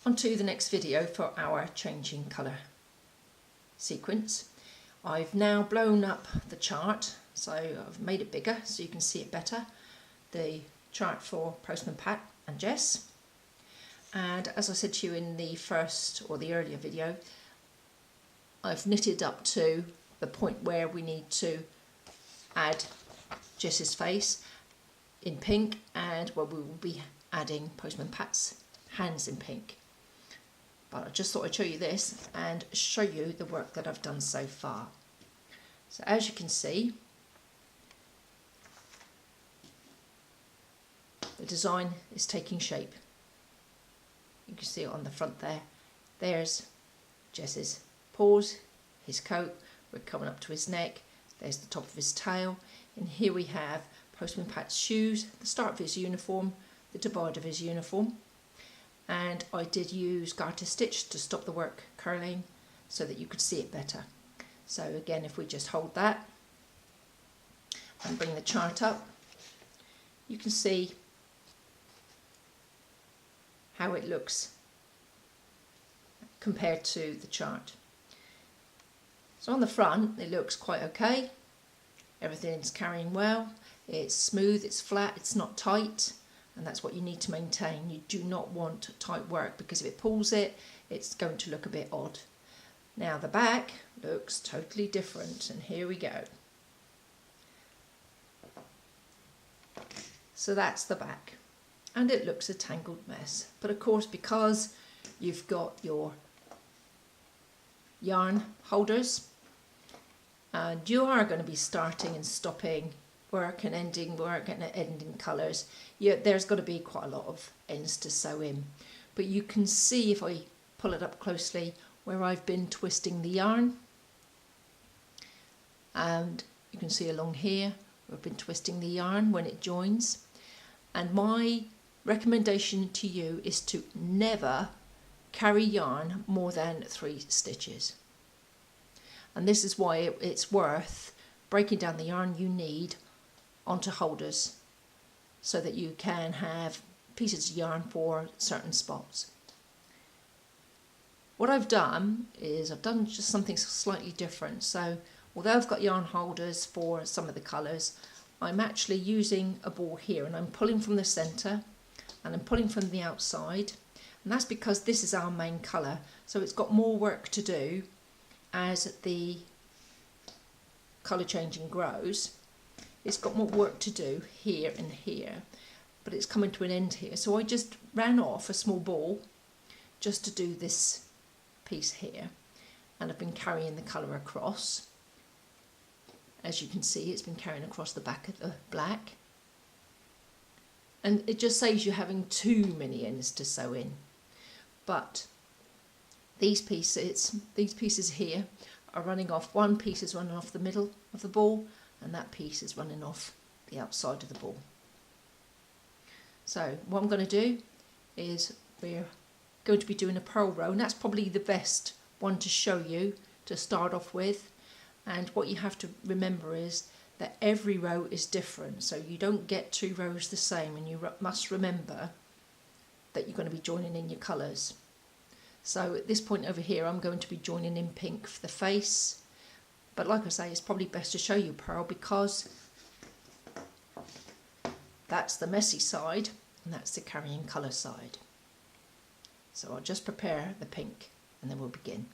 On to the next video for our changing colour sequence. I've now blown up the chart, so I've made it bigger so you can see it better. The chart for Postman Pat and Jess. And as I said to you in the first or the earlier video, I've knitted up to the point where we need to add Jess's face in pink, and where we will be adding Postman Pat's hands in pink. But I just thought I'd show you this and show you the work that I've done so far. So as you can see, the design is taking shape. You can see it on the front there. There's Jess's paws, his coat, we're coming up to his neck, there's the top of his tail, and here we have Postman Pat's shoes, the start of his uniform, the divide of his uniform. And I did use garter stitch to stop the work curling so that you could see it better. So again, if we just hold that and bring the chart up, you can see how it looks compared to the chart. So on the front it looks quite okay, everything's carrying well, it's smooth, it's flat, it's not tight, and that's what you need to maintain. You do not want tight work, because if it pulls it, it's going to look a bit odd. Now the back looks totally different, and here we go. So that's the back, and it looks a tangled mess. But of course, because you've got your yarn holders, and you are going to be starting and stopping work and ending work and ending colours, there's got to be quite a lot of ends to sew in. But you can see, if I pull it up closely, where I've been twisting the yarn, and you can see along here where I've been twisting the yarn when it joins. And my recommendation to you is to never carry yarn more than 3 stitches. And this is why it's worth breaking down the yarn you need onto holders, so that you can have pieces of yarn for certain spots. What I've done is I've done just something slightly different. So although I've got yarn holders for some of the colours, I'm actually using a ball here, and I'm pulling from the centre and I'm pulling from the outside, and that's because this is our main colour, so it's got more work to do as the colour changing grows. It's got more work to do here and here, but it's coming to an end here. So I just ran off a small ball just to do this piece here, and I've been carrying the colour across. As you can see, it's been carrying across the back of the black, and it just saves you having too many ends to sew in. But these pieces here are running off. One piece is running off the middle of the ball, and that piece is running off the outside of the ball. So what I'm going to do is we're going to be doing a purl row, and that's probably the best one to show you to start off with. And what you have to remember is that every row is different, so you don't get 2 rows the same, and you must remember that you're going to be joining in your colours. So at this point over here, I'm going to be joining in pink for the face. But like I say, it's probably best to show you purl, because that's the messy side and that's the carrying colour side. So I'll just prepare the pink and then we'll begin.